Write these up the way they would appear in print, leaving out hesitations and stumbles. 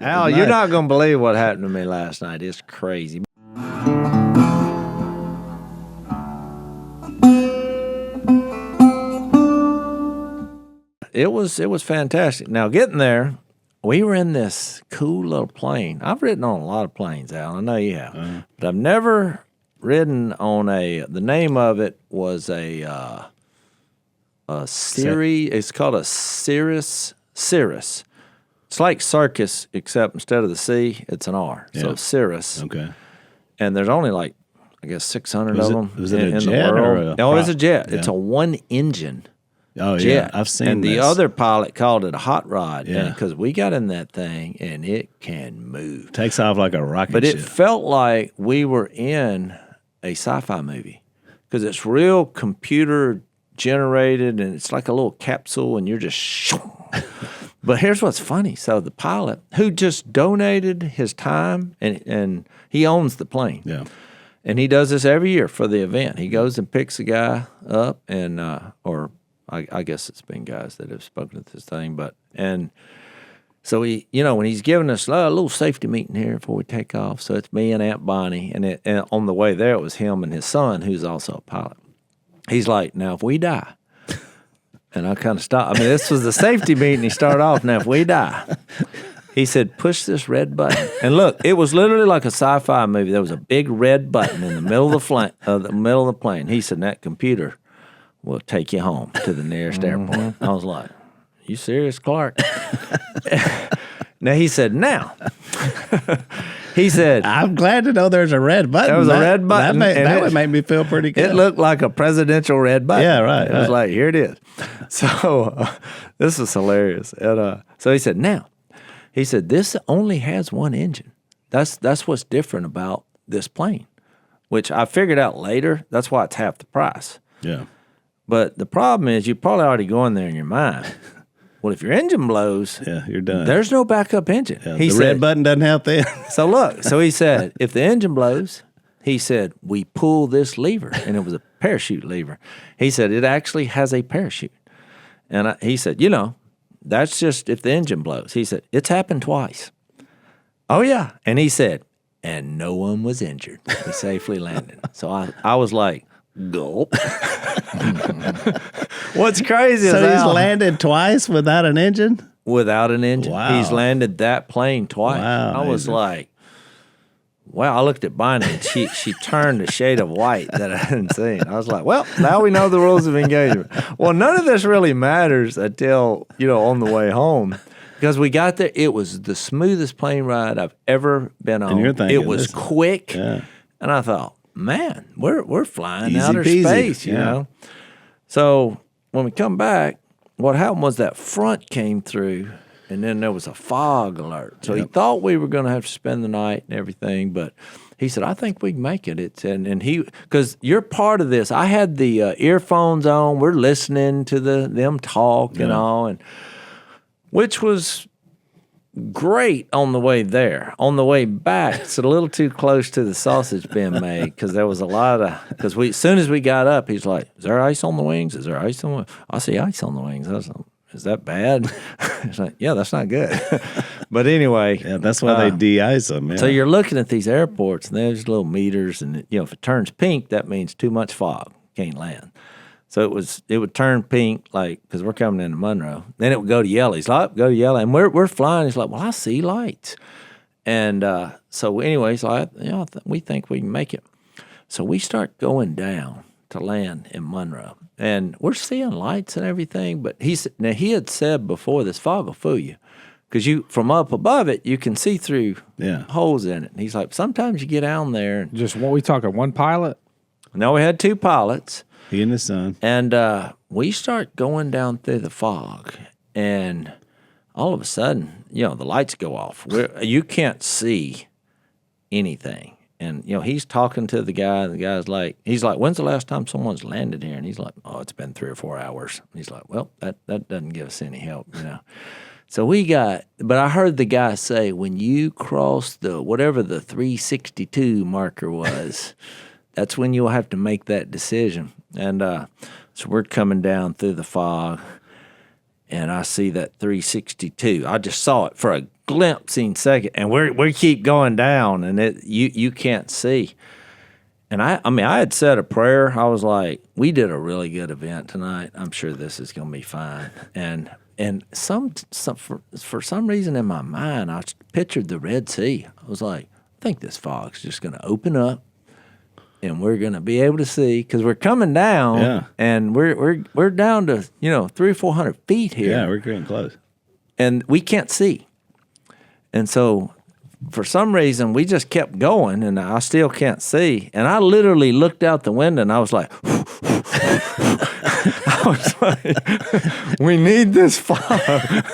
Al, you're not going to believe what happened to me last night. It's crazy. It was fantastic. Now, getting there, we were in this cool little plane. I've ridden on a lot of planes, Al. I know you have. But I've never ridden on the name of it was a series. It's called a Cirrus. It's like circus, except instead of the C, it's an R. Yeah. So Cirrus. Okay. And there's only like, I guess, 600 of them was it in a the jet world. No, it's a jet. Yeah. It's a one-engine Oh, jet. yeah. I've seen and this. the other pilot called it a hot rod. Yeah. Because we got in that thing, and it can move. Takes off like a rocket But ship. it felt like we were in a sci-fi movie because it's real computer-generated, and it's like a little capsule, and you're just But here's what's funny. So the pilot, who just donated his time, and he owns the plane. Yeah. And he does this every year for the event. He goes and picks a guy up, and or I guess it's been guys that have spoken at this thing, and so he, when he's giving us a little safety meeting here before we take off. So it's me and Aunt Bonnie, and on the way there it was him and his son, who's also a pilot. He's like, now if we die. And I kind of stopped. I mean, this was the safety meeting. He started off, now if we die, he said, push this red button. And look, it was literally like a sci-fi movie. There was a big red button in the middle of the plane. He said, that computer will take you home to the nearest airport. I was like, you serious, Clark? Now he said, he said, I'm glad to know there's a red button. There was a red button. That would make me feel pretty good. It looked like a presidential red button. Yeah, right. It was like, here it is. So this was hilarious. And, so he said, this only has one engine. That's what's different about this plane, which I figured out later. That's why it's half the price. Yeah. But the problem is you're probably already going there in your mind. Well, if your engine blows, yeah, you're done. There's no backup engine. Yeah, the red button doesn't help then. So look, he said, if the engine blows, he said, we pull this lever, and it was a parachute lever. He said, it actually has a parachute. And he said, that's just if the engine blows. He said, it's happened twice. Oh, yeah. And he said, and no one was injured. We safely landed. So I was like, gulp. What's crazy is he's landed twice without an engine? Without an engine. Wow. He's landed that plane twice. Wow, I was like, wow. I looked at Bonnie, and she turned a shade of white that I hadn't seen. I was like, well, now we know the rules of engagement. Well, none of this really matters until, on the way home. Because we got there, it was the smoothest plane ride I've ever been on. And you're thinking, it was quick. Yeah. And I thought, man, we're flying Easy outer peasy. space, you know. So when we come back, what happened was that front came through, and then there was a fog alert. So he thought we were going to have to spend the night and everything, but he said, I think we can make it. And he, because you're part of this. I had the earphones on. We're listening to them talk and all, and which was great on the way there. On the way back, it's a little too close to the sausage being made because there was a lot of, because as soon as we got up, he's like, is there ice on the wings? Is there ice on the wings? I see ice on the wings. I was like, is that bad? He's like, yeah, that's not good. But anyway. Yeah, that's why they de-ice them. Yeah. So you're looking at these airports, and there's little meters, and if it turns pink, that means too much fog, can't land. So it would turn pink, like, because we're coming into Monroe. Then it would go to yellow. He's like, go to yellow. And we're flying. He's like, well, I see lights. And so anyway, he's like, we think we can make it. So we start going down to land in Monroe. And we're seeing lights and everything. But he had said before, this fog will fool you. Because from up above it, you can see through holes in it. And he's like, sometimes you get down there. And, just what we talking, one pilot? No, we had two pilots. He and his son. And we start going down through the fog, and all of a sudden, the lights go off. You can't see anything. And, he's talking to the guy, and the guy's like, when's the last time someone's landed here? And he's like, oh, it's been 3 or 4 hours. And he's like, well, that doesn't give us any help, So but I heard the guy say, when you cross whatever the 362 marker was, that's when you'll have to make that decision. And so we're coming down through the fog, and I see that 362. I just saw it for glimpsing second, and we keep going down, and you can't see. And I had said a prayer. I was like, we did a really good event tonight. I'm sure this is going to be fine. And for some reason in my mind, I pictured the Red Sea. I was like, I think this fog's just going to open up, and we're going to be able to see, because we're coming down, and we're down to 300 or 400 feet here. Yeah, we're getting close, and we can't see. And so, for some reason, we just kept going, and I still can't see. And I literally looked out the window, and I was like, we need this fog.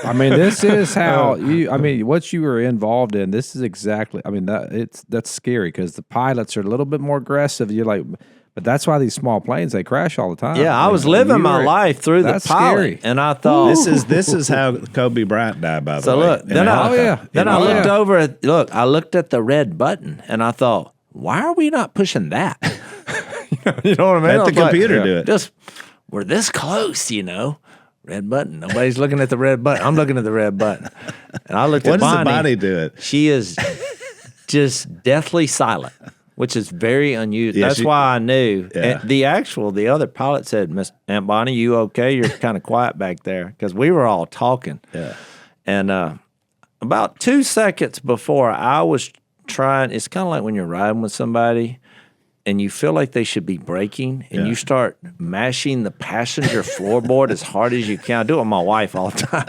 I mean, this is how what you were involved in. This is exactly. I mean, that's scary because the pilots are a little bit more aggressive. You're like, but that's why these small planes, they crash all the time. Yeah, I was living my life through the pilot, scary. and I thought this is how Kobe Bryant died. By the way. So look, then I looked over at I looked at the red button, and I thought, why are we not pushing that? You know what I mean? Let the computer do it. We're this close, Red button. Nobody's looking at the red button. I'm looking at the red button, and I looked at Bonnie. What does the body do it? She is just deathly silent, which is very unusual. That's why I knew. Yeah. And the other pilot said, Miss Aunt Bonnie, you okay? You're kind of quiet back there, because we were all talking. Yeah. And about 2 seconds before I was trying, it's kind of like when you're riding with somebody and you feel like they should be braking, and you start mashing the passenger floorboard as hard as you can. I do it with my wife all the time.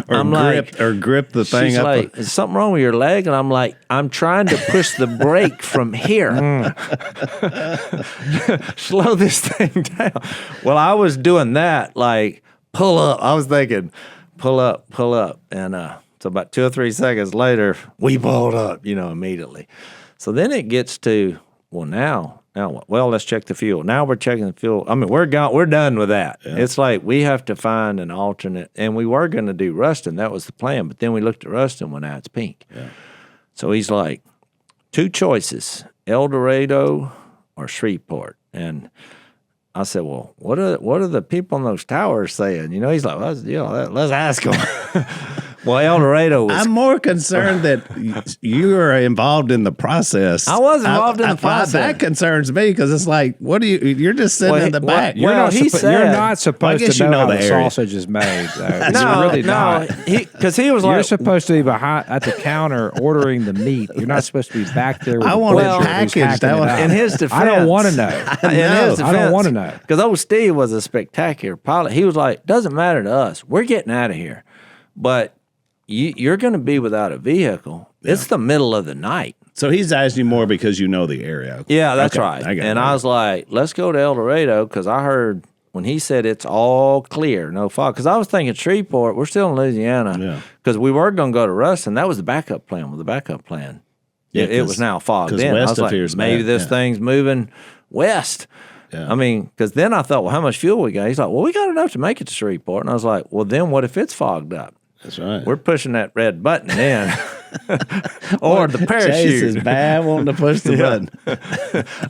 Or grip the thing she's up. Like, is something wrong with your leg? And I'm like, I'm trying to push the brake from here. Slow this thing down. Well, I was doing that, like, pull up. I was thinking, pull up. And so about 2 or 3 seconds later, we pulled up, immediately. So then it gets to, now what? Well, let's check the fuel. Now we're checking the fuel. I mean, we're done with that. Yeah. It's like we have to find an alternate, and we were going to do Ruston. That was the plan. But then we looked at Ruston when now it's pink. Yeah. So he's like, 2 choices, El Dorado or Shreveport. And I said, well, what are the people on those towers saying? He's like, well, let's ask them. Well, El Dorado was... I'm more concerned that you are involved in the process. I was involved in the process. That concerns me, because it's like, you're just sitting in the back. You're not supposed to know how the sausage is made. No, because he was like... You're supposed to be behind at the counter ordering the meat. You're not supposed to be back there with I want it packaged. In his defense... I don't want to know. I don't want to know. Because old Steve was a spectacular pilot. He was like, doesn't matter to us. We're getting out of here. But... You're going to be without a vehicle. Yeah. It's the middle of the night. So he's asking you more because you know the area. Yeah, that's right. I was like, let's go to El Dorado, because I heard when he said it's all clear, no fog. Because I was thinking Shreveport, we're still in Louisiana. Because we were going to go to Ruston. That was the backup plan. Yeah, it was now fogged in. I was like, maybe this thing's moving west. Yeah. I mean, because then I thought, well, how much fuel we got? He's like, well, we got enough to make it to Shreveport. And I was like, well, then what if it's fogged up? That's right. We're pushing that red button in. Or the parachute. Jase is bad wanting to push the button.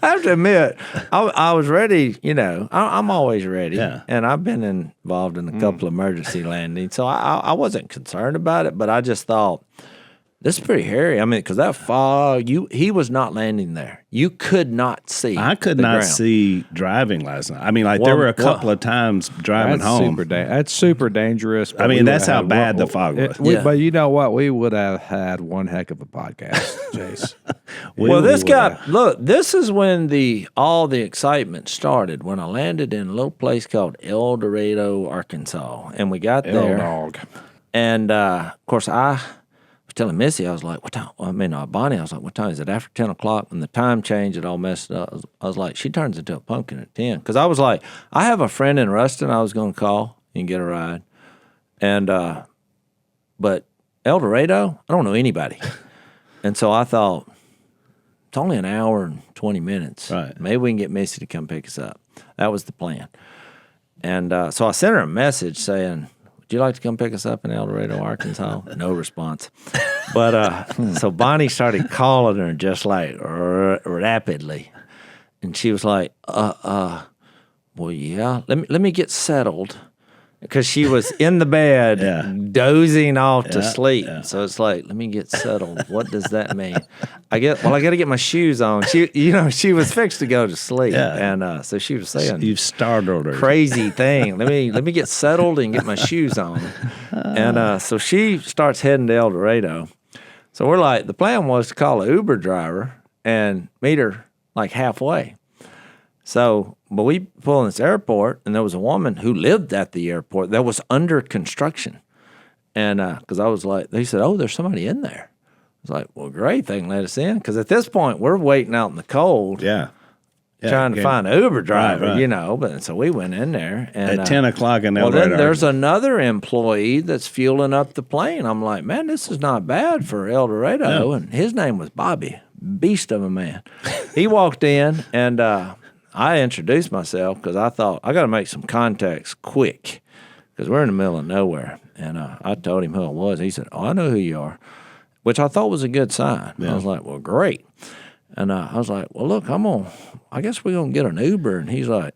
I have to admit, I was ready, I'm always ready. Yeah. And I've been involved in a couple emergency landings. So I wasn't concerned about it, but I just thought, this is pretty hairy. I mean, because that fog, he was not landing there. You could not see. I could not see driving last night. I mean, there were a couple of times driving home. That's super dangerous. I mean, that's how bad the fog was. But you know what? We would have had one heck of a podcast, Jase. This is when all the excitement started, when I landed in a little place called El Dorado, Arkansas. And we got there. Dog. And, of course, I was telling Missy, I was like, what time? Bonnie, I was like, what time is it? After 10 o'clock, and the time change, it all messed up. I was like, she turns into a pumpkin at 10. Because I was like, I have a friend in Ruston I was going to call and get a ride. And, but El Dorado, I don't know anybody. And so I thought, it's only an hour and 20 minutes. Right. Maybe we can get Missy to come pick us up. That was the plan. And so I sent her a message saying, would you like to come pick us up in El Dorado, Arkansas? No response. But so Bonnie started calling her just like rapidly. And she was like, well, yeah, let me get settled. because she was in the bed dozing off to sleep. Yeah. So it's like, let me get settled. What does that mean? I got to get my shoes on. She was fixed to go to sleep, and so she was saying, "You've startled her." Crazy thing. Let me get settled and get my shoes on. And so she starts heading to El Dorado. So we're like, the plan was to call an Uber driver and meet her like halfway. So, but we pull in this airport, and there was a woman who lived at the airport that was under construction. And because I was like, they said, oh, there's somebody in there. I was like, well, great, they can let us in. Because at this point, we're waiting out in the cold. Trying to find an Uber driver, right. But so we went in there. And, at 10 o'clock in El Dorado. Dorado. Then there's another employee that's fueling up the plane. I'm like, man, this is not bad for El Dorado. No. And his name was Bobby, beast of a man. He walked in, and I introduced myself because I thought, I got to make some contacts quick because we're in the middle of nowhere. And I told him who I was. He said, oh, I know who you are, which I thought was a good sign. I was like, well, great. And I was like, well, look, I guess we're going to get an Uber. And he's like,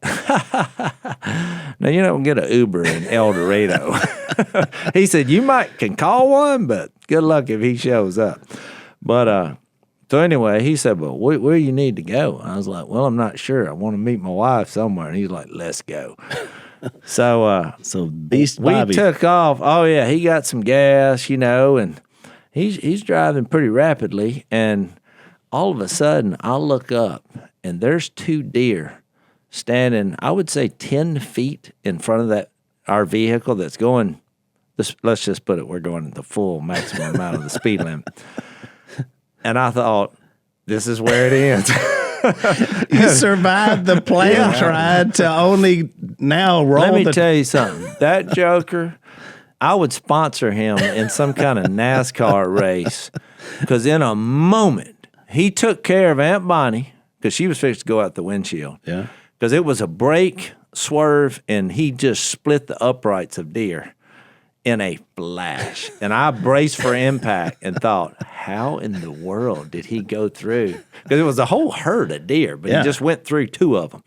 no, you don't get an Uber in El Dorado. He said, you can call one, but good luck if he shows up. But so anyway, he said, well, where you need to go? And I was like, well, I'm not sure. I want to meet my wife somewhere. And he's like, let's go. So Beast Bobby. We took off. Oh, yeah, he got some gas, and he's driving pretty rapidly. And all of a sudden, I look up, and there's 2 deer standing, I would say 10 feet in front of our vehicle that's going, let's just put it, we're going the full maximum amount of the speed limit. And I thought, this is where it ends. You survived the plane tried to only now roll. Let me tell you something. That joker, I would sponsor him in some kind of NASCAR race because in a moment, he took care of Aunt Bonnie because she was fixed to go out the windshield. Yeah. Because it was a brake, swerve, and he just split the uprights of deer in a flash. And I braced for impact and thought, how in the world did he go through? Because it was a whole herd of deer, but he just went through 2 of them.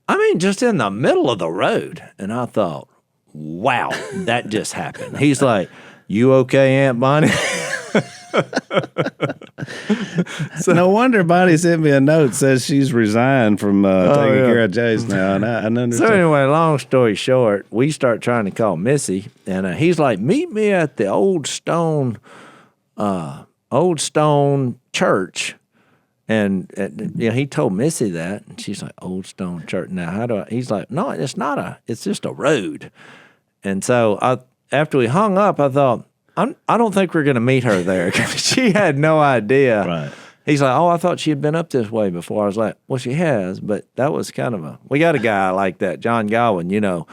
I mean, just in the middle of the road. And I thought, wow, that just happened. He's like, you okay, Aunt Bonnie? So no wonder Bonnie sent me a note says she's resigned from taking care of Jase now. And I understand. So anyway, long story short, we start trying to call Missy, and he's like, "Meet me at the old stone church." And he told Missy that, and she's like, "Old Stone Church." Now, how do I? He's like, "No, it's not it's just a road." And so after we hung up, I thought, I don't think we're going to meet her there. She had no idea. Right. He's like, oh, I thought she had been up this way before. I was like, well, she has, but that was kind of we got a guy like that, John Godwin, go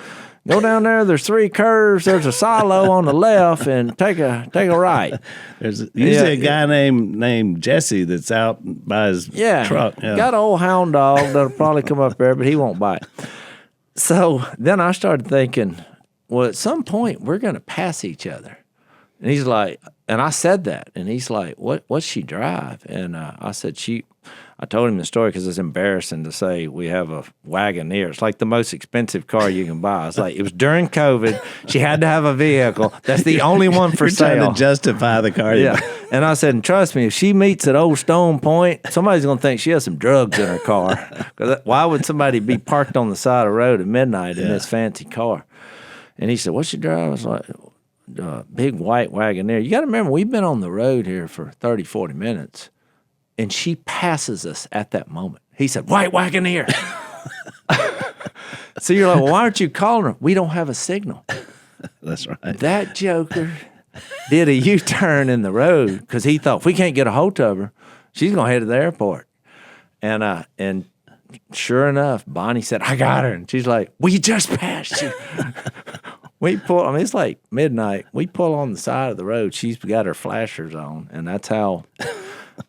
down there, there's 3 curves, there's a silo on the left, and take a right. There's usually a guy named Jase that's out by his truck. Yeah. Got an old hound dog that'll probably come up there, but he won't bite. So then I started thinking, well, at some point, we're going to pass each other. And he's like, and I said that, and he's like, what's she drive? And I said, I told him the story because it's embarrassing to say we have a Wagoneer. It's like the most expensive car you can buy. It's like, it was during COVID. She had to have a vehicle. That's the only one for sale. Trying to justify the car. Yeah. And I said, and trust me, if she meets at Old Stone Point, somebody's going to think she has some drugs in her car. Because why would somebody be parked on the side of the road at midnight in this fancy car? And he said, what's your drive? I was like, big white Wagoneer. You got to remember, we've been on the road here for 30, 40 minutes, and she passes us at that moment. He said, white Wagoneer. So you're like, well, why aren't you calling her? We don't have a signal. That's right. That joker did a U-turn in the road because he thought, if we can't get a hold of her, she's going to head to the airport. And sure enough, Bonnie said, I got her. And she's like, we just passed you. We pull, it's like midnight. We pull on the side of the road. She's got her flashers on, and that's how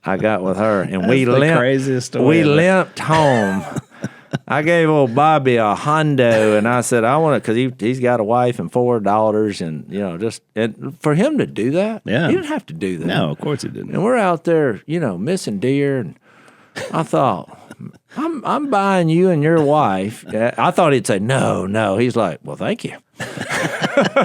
I got with her. And we limped. Craziest story we ever. limped home. I gave old Bobby a Hondo, and I said, I want to, because he's got a wife and 4 daughters, and, and for him to do that, he didn't have to do that. No, of course he didn't. And we're out there, missing deer, and I thought, I'm buying you and your wife. I thought he'd say, no. He's like, well, thank you.